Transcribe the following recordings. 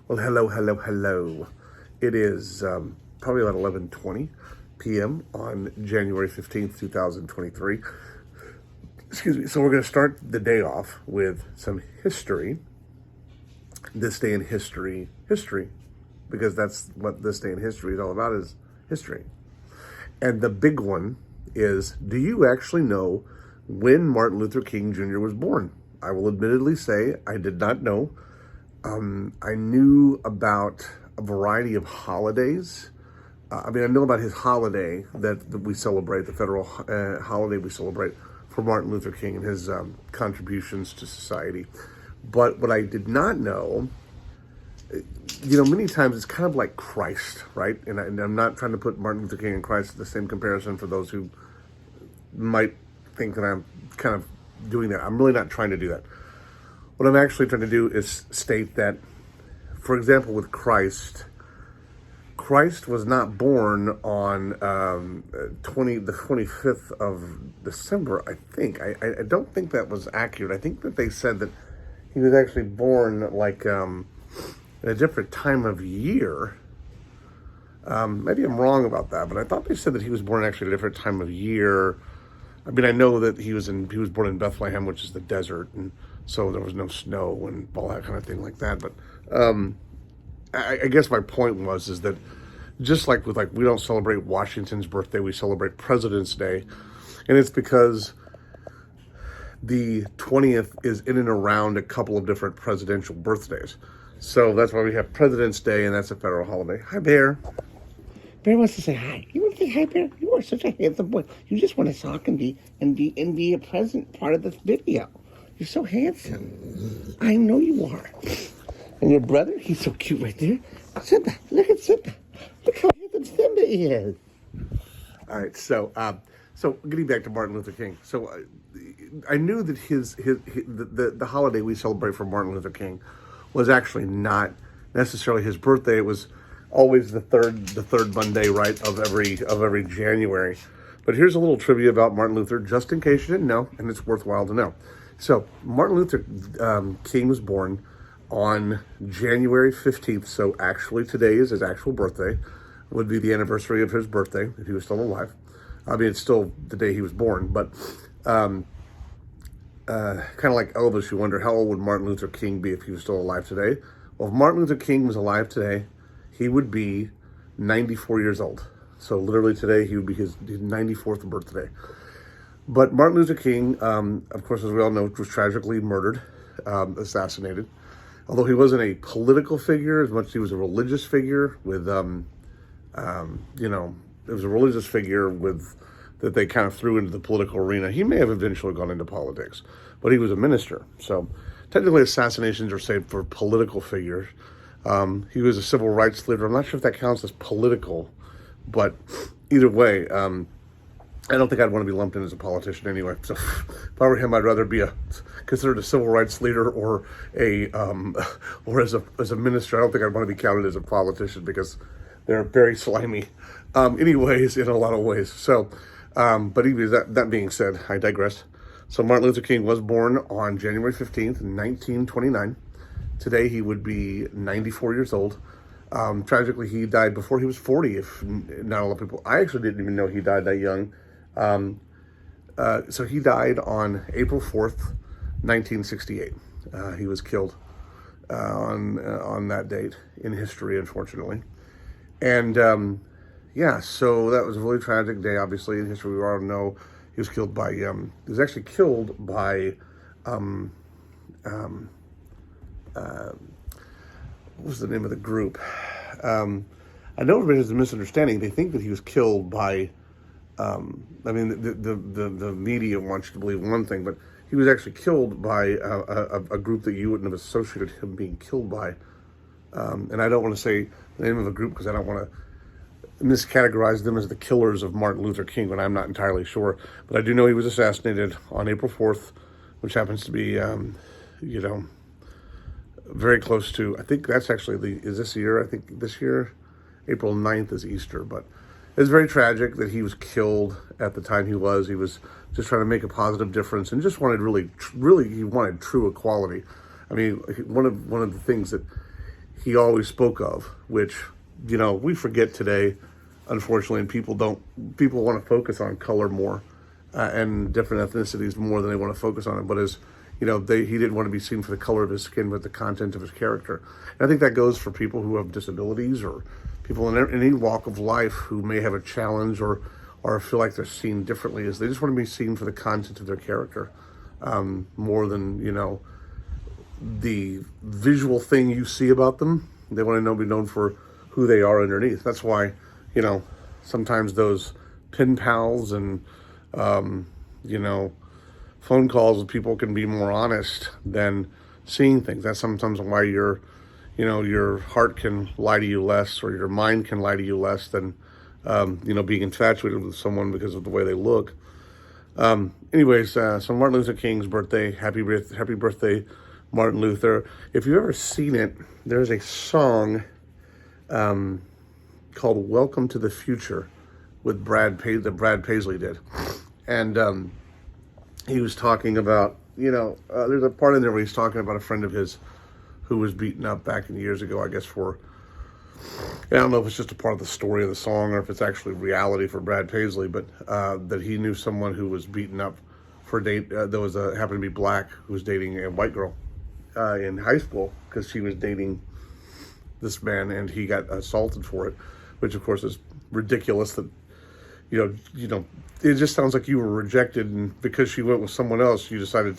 Well, hello, hello, hello. It is probably about 11:20 p.m. on January 15th, 2023. Excuse me. So we're going to start the day off with some history. This day in history, because that's what this day in history is all about, is history. And the big one is, do you actually know when Martin Luther King Jr. was born? I will admittedly say I did not know. I knew about a variety of holidays. I know about his holiday that we celebrate, the federal holiday we celebrate for Martin Luther King and his contributions to society. But what I did not know, many times it's kind of like Christ, right? And I'm not trying to put Martin Luther King and Christ in the same comparison for those who might think that I'm kind of doing that. I'm really not trying to do that. What I'm actually trying to do is state that, for example, with Christ was not born on the 25th of December, I think. I don't think that was accurate. I think that they said that he was actually born like in a different time of year. Maybe I'm wrong about that, but I thought they said that he was born actually at a different time of year. I know that he was born in Bethlehem, which is the desert, and so there was no snow and all that kind of thing like that. But I guess my point is that just like we don't celebrate Washington's birthday, we celebrate President's Day, and it's because the 20th is in and around a couple of different presidential birthdays. So that's why we have President's Day, and that's a federal holiday. Hi, Bear. Bear wants to say hi. You want to say hi, Bear? You are such a handsome boy. You just want to talk and be a present part of this video. You're so handsome. I know you are. And your brother, he's so cute right there. Simba, look at Simba. Look how handsome Simba is. All right, so getting back to Martin Luther King. So I knew that the holiday we celebrate for Martin Luther King was actually not necessarily his birthday. It was always the third Monday, right, of every January. But here's a little trivia about Martin Luther, just in case you didn't know, and it's worthwhile to know. So Martin Luther King was born on January 15th. So actually today is his actual birthday. Would be the anniversary of his birthday if he was still alive. It's still the day he was born, but kind of like Elvis, you wonder how old would Martin Luther King be if he was still alive today? Well, if Martin Luther King was alive today, he would be 94 years old. So literally today, he would be his 94th birthday. But Martin Luther King, of course, as we all know, was tragically murdered, assassinated. Although he wasn't a political figure as much as he was a religious figure with, it was a religious figure that they kind of threw into the political arena. He may have eventually gone into politics, but he was a minister. So technically assassinations are saved for political figures. He was a civil rights leader. I'm not sure if that counts as political, but either way, I don't think I'd want to be lumped in as a politician anyway. So if I were him, I'd rather be considered a civil rights leader or as a minister. I don't think I'd want to be counted as a politician because they're very slimy, anyways, in a lot of ways. So, but anyways, that being said, I digress. So Martin Luther King was born on January 15th, 1929. Today he would be 94 years old. Tragically, he died before he was 40. If not a lot of people, I actually didn't even know he died that young. So he died on April 4th, 1968. He was killed on that date in history, unfortunately. And so that was a really tragic day, obviously, in history. We all know he was killed by, he was actually killed by, what was the name of the group? I know everybody has a misunderstanding. They think that he was killed by, the media wants you to believe one thing, but he was actually killed by a group that you wouldn't have associated him being killed by. And I don't want to say the name of a group because I don't want to miscategorize them as the killers of Martin Luther King when I'm not entirely sure. But I do know he was assassinated on April 4th, which happens to be, very close to, I think that's actually is this year? I think this year, April 9th is Easter. But it's very tragic that he was killed at the time he was. He was just trying to make a positive difference and just wanted really, he wanted true equality. One of the things that he always spoke of, which, we forget today, unfortunately, and people want to focus on color more, and different ethnicities more than they want to focus on it. But he didn't want to be seen for the color of his skin, but the content of his character. And I think that goes for people who have disabilities, or people in any walk of life who may have a challenge, or feel like they're seen differently, is they just want to be seen for the content of their character, more than, the visual thing you see about them. They want to be known for who they are underneath. That's why, sometimes those pen pals and, phone calls with people can be more honest than seeing things. That's sometimes why your heart can lie to you less, or your mind can lie to you less than, being infatuated with someone because of the way they look. Anyways, so Martin Luther King's birthday. Happy birthday, Martin Luther. If you've ever seen it, there's a song called "Welcome to the Future" with that Brad Paisley did, and he was talking about, there's a part in there where he's talking about a friend of his who was beaten up back in years ago, I guess I don't know if it's just a part of the story of the song or if it's actually reality for Brad Paisley, but that he knew someone who was beaten up for a date. Happened to be black, who was dating a white girl in high school because she was dating this man, and he got assaulted for it, which of course is ridiculous. That it just sounds like you were rejected, and because she went with someone else, you decided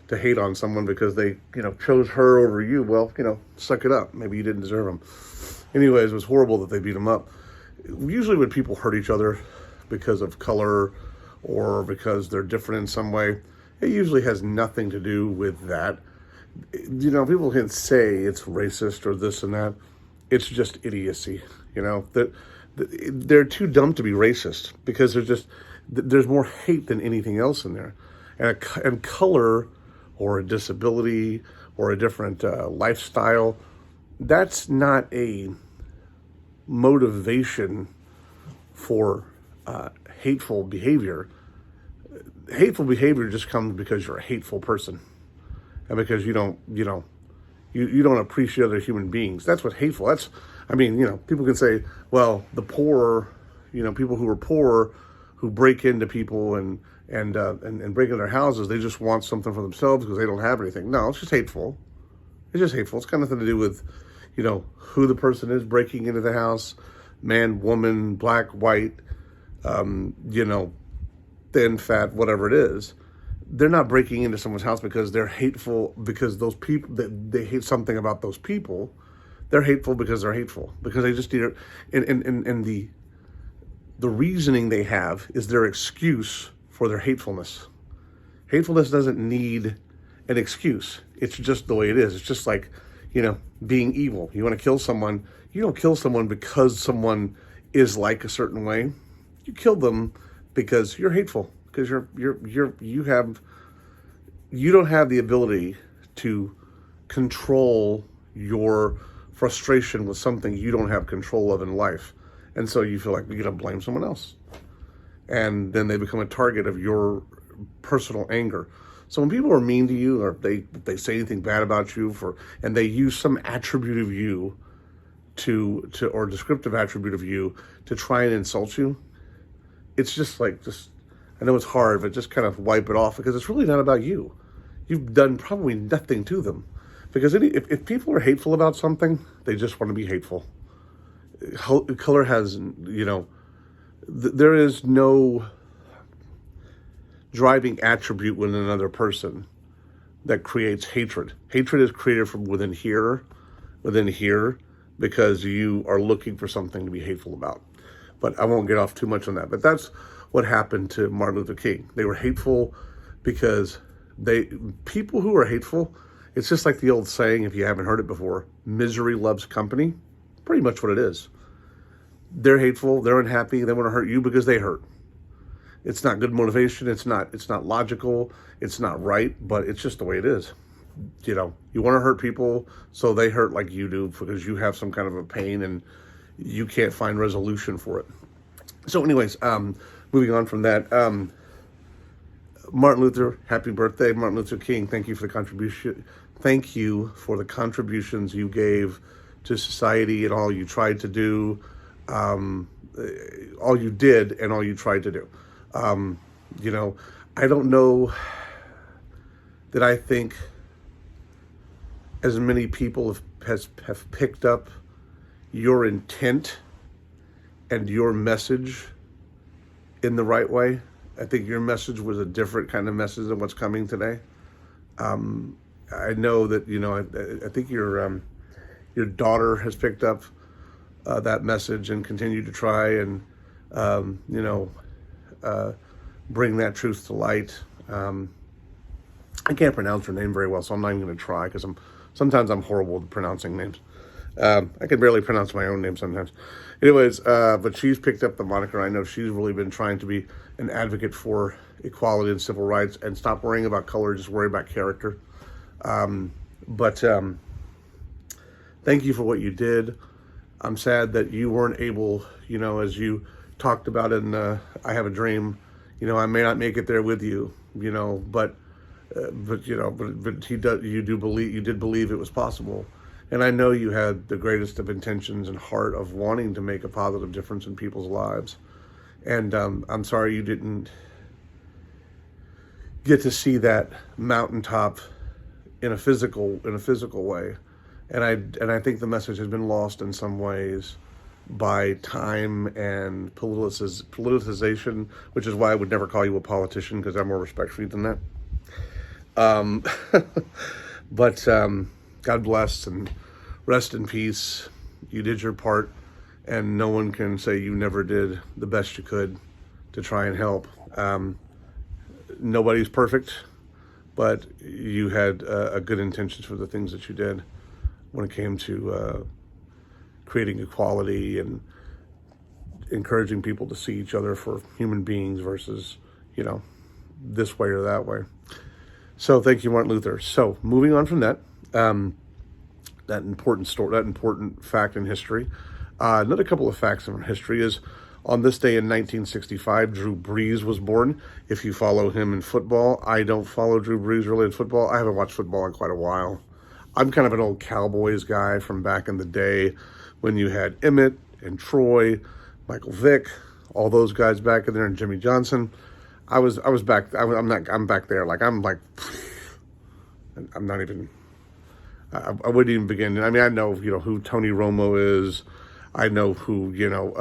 to hate on someone because they chose her over you. Well, suck it up. Maybe you didn't deserve them. Anyways, it was horrible that they beat him up. Usually when people hurt each other because of color or because they're different in some way, it usually has nothing to do with that. People can say it's racist or this and that. It's just idiocy. They're too dumb to be racist, because there's more hate than anything else in there. And color, or a disability, or a different lifestyle, that's not a motivation for hateful behavior. Hateful behavior just comes because you're a hateful person, and because you don't appreciate other human beings. That's what hateful. People can say, well, the poor, people who are poor, who break into people and break into their houses, they just want something for themselves because they don't have anything. No, it's just hateful. It's got nothing to do with, who the person is breaking into the house, man, woman, black, white, thin, fat, whatever it is. They're not breaking into someone's house because they're hateful, because those people, that they hate something about those people. They're hateful because they're hateful, because they just need it. And the reasoning they have is their excuse for their hatefulness. Hatefulness doesn't need an excuse. It's just the way it is. It's just like, being evil. You want to kill someone. You don't kill someone because someone is like a certain way. You kill them because you're hateful, because you don't have the ability to control your frustration with something you don't have control of in life. And so you feel like you're going to blame someone else. And then they become a target of your personal anger. So when people are mean to you, or they say anything bad about you, and they use some attribute of you or descriptive attribute of you to try and insult you, it's I know it's hard, but just kind of wipe it off, because it's really not about you. You've done probably nothing to them. Because if people are hateful about something, they just want to be hateful. Color has, there is no driving attribute within another person that creates hatred. Hatred is created from within here, because you are looking for something to be hateful about. But I won't get off too much on that. But that's what happened to Martin Luther King. They were hateful because people who are hateful, it's just like the old saying, if you haven't heard it before, misery loves company. Pretty much what it is. They're hateful, they're unhappy, they want to hurt you because they hurt. It's not good motivation, it's not logical, it's not right, but it's just the way it is. You want to hurt people, so they hurt like you do, because you have some kind of a pain and you can't find resolution for it. So anyways, moving on from that, Martin Luther, happy birthday. Martin Luther King, thank you for the contribution. Thank you for the contributions you gave to society and all you tried to do, all you did and all you tried to do. You know, I don't know that I think as many people have picked up your intent and your message in the right way. I think your message was a different kind of message than what's coming today. I know that, you know, I think your daughter has picked up that message and continued to try and, you know, bring that truth to light. I can't pronounce her name very well, so I'm not even going to try because sometimes I'm horrible at pronouncing names. I can barely pronounce my own name sometimes. Anyways, but she's picked up the moniker. I know she's really been trying to be an advocate for equality and civil rights and stop worrying about color, just worry about character. But thank you for what you did. I'm sad that you weren't able, you know, as you talked about in I Have a Dream, you know, I may not make it there with you, you know, but you know, but you did believe it was possible. And I know you had the greatest of intentions and heart of wanting to make a positive difference in people's lives. And I'm sorry you didn't get to see that mountaintop in a physical way. And I think the message has been lost in some ways by time and politicization, which is why I would never call you a politician, because I'm more respectful than that. But God bless and rest in peace. You did your part, and no one can say you never did the best you could to try and help. Nobody's perfect, but you had a good intentions for the things that you did when it came to creating equality and encouraging people to see each other for human beings versus, you know, this way or that way. So thank you, Martin Luther. So moving on from that, that important fact in history. Another couple of facts in history is on this day in 1965, Drew Brees was born. If you follow him in football, I don't follow Drew Brees really in football. I haven't watched football in quite a while. I'm kind of an old Cowboys guy from back in the day when you had Emmett and Troy, Michael Vick, all those guys back in there, and Jimmy Johnson. I'm back there. I'm not even, I wouldn't even begin. I mean, I know, you know, who Tony Romo is. I know who, you know,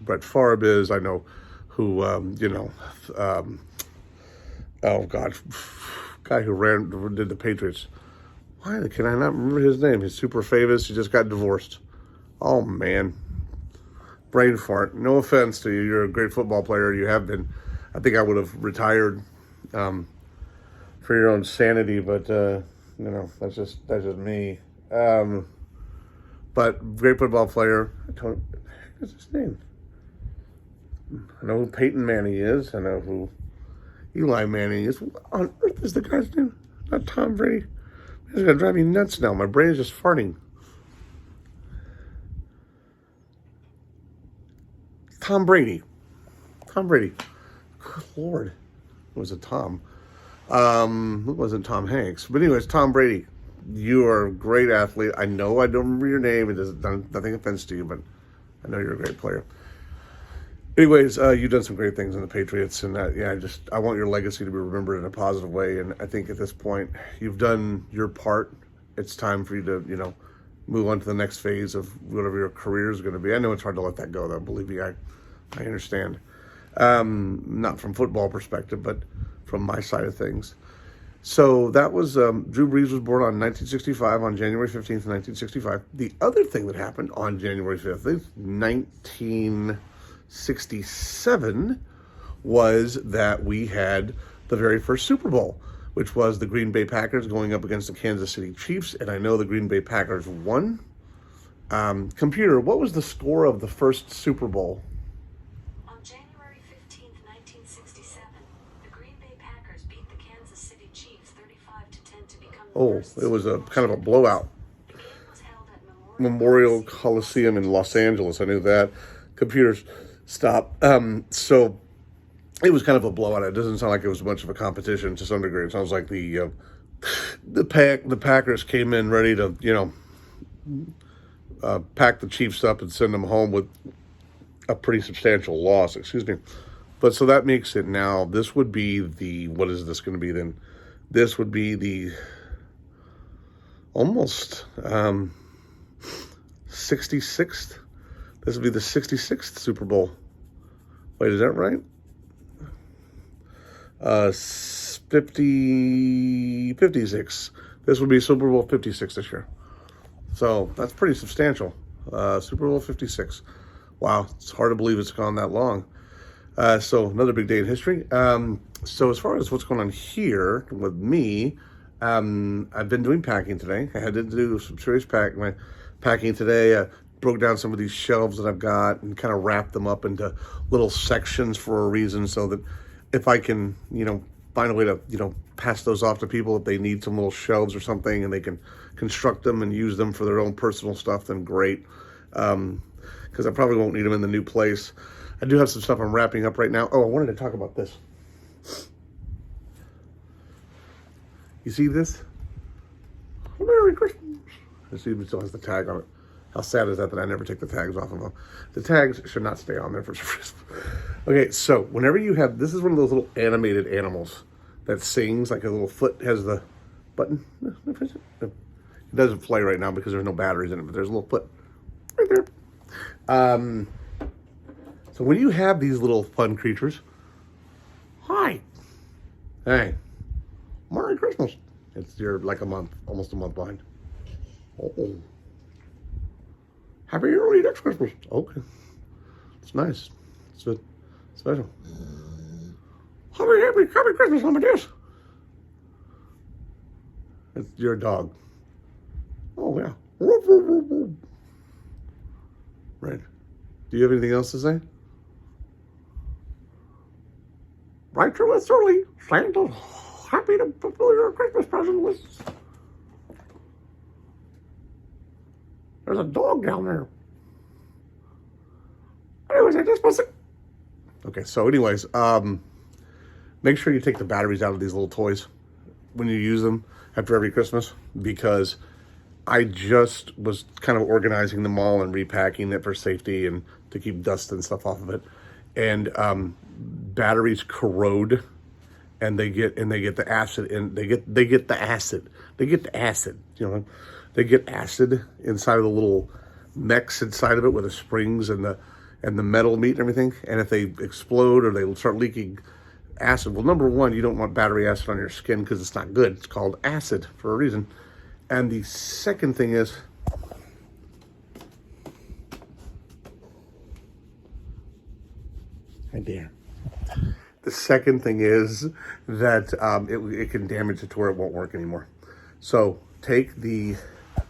Brett Favre is. I know who, you know, oh God, guy who did the Patriots. Why can I not remember his name? He's super famous. He just got divorced. Oh man, brain fart. No offense to you. You're a great football player. You have been. I think I would have retired for your own sanity, but you know, that's just me. But great football player. What's his name? I know who Peyton Manning is. I know who Eli Manning is. What on earth is the guy's name? Not Tom Brady. It's gonna drive me nuts now. My brain is just farting. Tom Brady. Good Lord. It was a Tom. It wasn't Tom Hanks. But anyways, Tom Brady. You are a great athlete. I know I don't remember your name. It doesn't nothing offense to you, but I know you're a great player. Anyways, you've done some great things in the Patriots, and I want your legacy to be remembered in a positive way. And I think at this point, you've done your part. It's time for you to, you know, move on to the next phase of whatever your career is going to be. I know it's hard to let that go, though. Believe me, I understand. Not from football perspective, but from my side of things. So that was, Drew Brees was born on 1965, on January 15th, 1965. The other thing that happened on January 5th, 1967, was that we had the very first Super Bowl, which was the Green Bay Packers going up against the Kansas City Chiefs, and I know the Green Bay Packers won. Computer, what was the score of the first Super Bowl? On January 15th, 1967, the Green Bay Packers beat the Kansas City Chiefs 35-10 to become the first. It was a kind of a blowout. The game was held at Memorial Coliseum in Los Angeles. I knew that. Computers, stop. So it was kind of a blowout. It doesn't sound like it was much of a competition to some degree. It sounds like the Packers came in ready to, you know, pack the Chiefs up and send them home with a pretty substantial loss, excuse me. But so that makes it now, this would be the, what is this going to be then? This would be the almost 66th. This would be the 66th Super Bowl. Wait, is that right? 56. This would be Super Bowl 56 this year. So that's pretty substantial. Super Bowl 56. Wow, it's hard to believe it's gone that long. So another big day in history. So as far as what's going on here with me, I've been doing packing today. I had to do some serious packing today. I broke down some of these shelves that I've got and kind of wrapped them up into little sections for a reason, so that if I can, find a way to, pass those off to people if they need some little shelves or something and they can construct them and use them for their own personal stuff, then great. Because I probably won't need them in the new place. I do have some stuff I'm wrapping up right now. Oh, I wanted to talk about this. You see this? Merry Christmas. This even still has the tag on it. How sad is that I never take the tags off of them? The tags should not stay on there for some reason. Okay, so whenever you have, this is one of those little animated animals that sings, like a little foot has the button. It doesn't play right now because there's no batteries in it, but there's a little foot right there. So when you have these little fun creatures, hi, hey, Merry Christmas. You're like almost a month behind. Oh, happy early next Christmas. Okay, it's nice. It's special. Happy Christmas, Amadeus. It's your dog. Oh yeah. Right. Do you have anything else to say? Right to us early. Santa's happy to fulfill your Christmas present with. There's a dog down there. Anyways, I just wasn't. Okay, so anyways, make sure you take the batteries out of these little toys when you use them after every Christmas, because I just was kind of organizing them all and repacking it for safety and to keep dust and stuff off of it. And batteries corrode, and they get the acid, and they get the acid. They get acid inside of the little mechs inside of it with the springs and the metal meat and everything. And if they explode or they start leaking acid, well, number one, you don't want battery acid on your skin because it's not good. It's called acid for a reason. And the second thing is, right there. The second thing is that it can damage it to where it won't work anymore. So take the,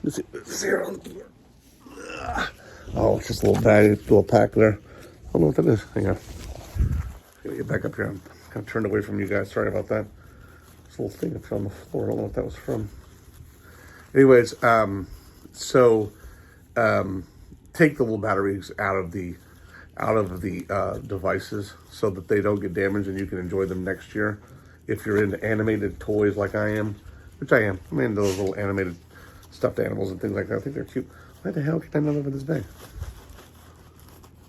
let's see here on the floor. Oh, it's just a little bag, little pack there. I don't know what that is. Hang on. Gotta get back up here. I'm kind of turned away from you guys. Sorry about that. This little thing that's on the floor. I don't know what that was from. Anyways, take the little batteries out of the devices so that they don't get damaged and you can enjoy them next year. If you're into animated toys like I am, which I am, I'm into those little animated stuffed animals and things like that. I think they're cute. Why the hell can I not open this bag?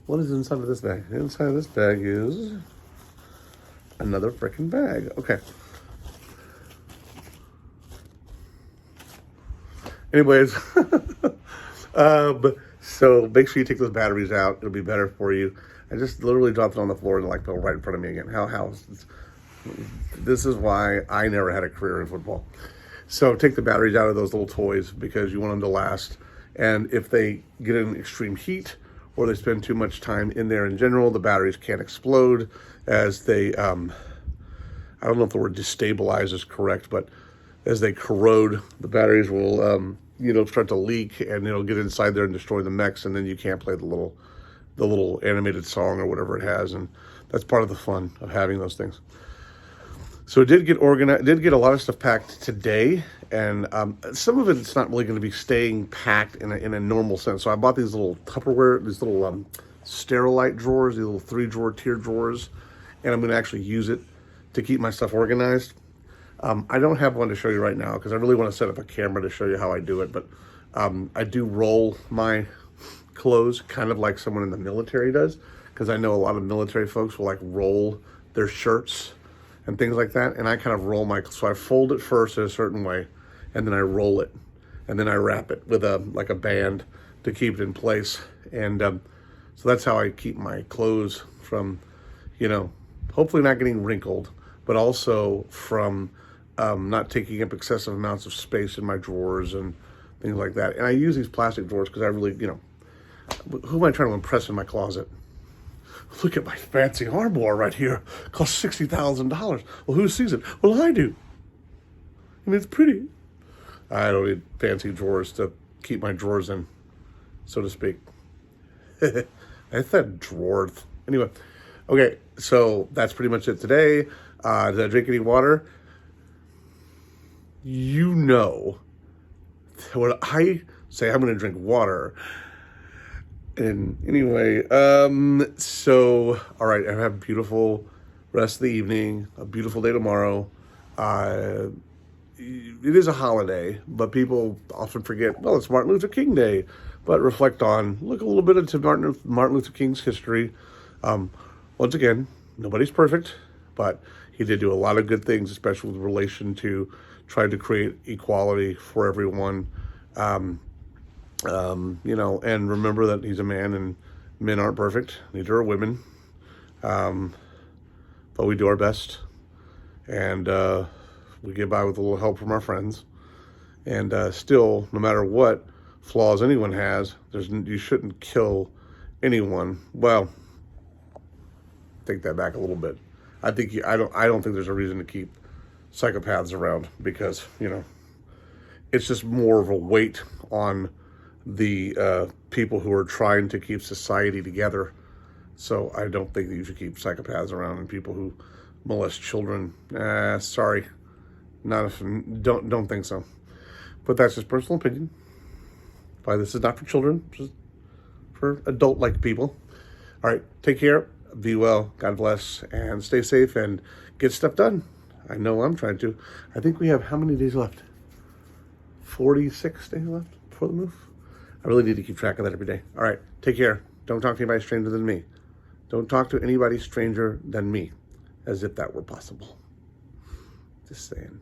What is inside of this bag? Inside of this bag is another freaking bag. Okay. Anyways, so make sure you take those batteries out. It'll be better for you. I just literally dropped it on the floor and like fell right in front of me again. This is why I never had a career in football. So take the batteries out of those little toys because you want them to last. And if they get in extreme heat or they spend too much time in there in general, the batteries can't explode as they, I don't know if the word destabilize is correct, but as they corrode, the batteries will, start to leak and it'll get inside there and destroy the mechs, and then you can't play the little animated song or whatever it has, and that's part of the fun of having those things. So it did get organized, did get a lot of stuff packed today, and some of it's not really going to be staying packed in a normal sense. So I bought these little Tupperware, these little Sterilite drawers, these little 3-drawer tier drawers, and I'm going to actually use it to keep my stuff organized. I don't have one to show you right now because I really want to set up a camera to show you how I do it, but I do roll my clothes kind of like someone in the military does, because I know a lot of military folks will like roll their shirts and things like that. And I kind of roll so I fold it first in a certain way, and then I roll it, and then I wrap it with a band to keep it in place. And so that's how I keep my clothes from, hopefully not getting wrinkled, but also from not taking up excessive amounts of space in my drawers and things like that. And I use these plastic drawers because I really, who am I trying to impress in my closet? Look at my fancy armoire right here. It costs $60,000. Well, who sees it? Well, I do. And it's pretty. I don't need fancy drawers to keep my drawers in, so to speak. I said drawer. Anyway, okay, so that's pretty much it today. Did I drink any water? When I say I'm going to drink water. And anyway, so, all right, I have a beautiful rest of the evening, a beautiful day tomorrow. It is a holiday, but people often forget, well, it's Martin Luther King Day, but look a little bit into Martin Luther King's history. Once again, nobody's perfect, but he did do a lot of good things, especially with relation to trying to create equality for everyone. And remember that he's a man, and men aren't perfect. Neither are women. But we do our best, and we get by with a little help from our friends. And still, no matter what flaws anyone has, you shouldn't kill anyone. Well, take that back a little bit. I don't think there's a reason to keep psychopaths around, because it's just more of a weight on the people who are trying to keep society together. So I don't think that you should keep psychopaths around and people who molest children. Sorry, don't think so. But that's just personal opinion. Why this is not for children, just for adult-like people. All right, take care, be well, God bless, and stay safe and get stuff done. I know I'm trying to. I think we have how many days left? 46 days left before the move. I really need to keep track of that every day. All right, take care. Don't talk to anybody stranger than me. Don't talk to anybody stranger than me, as if that were possible. Just saying.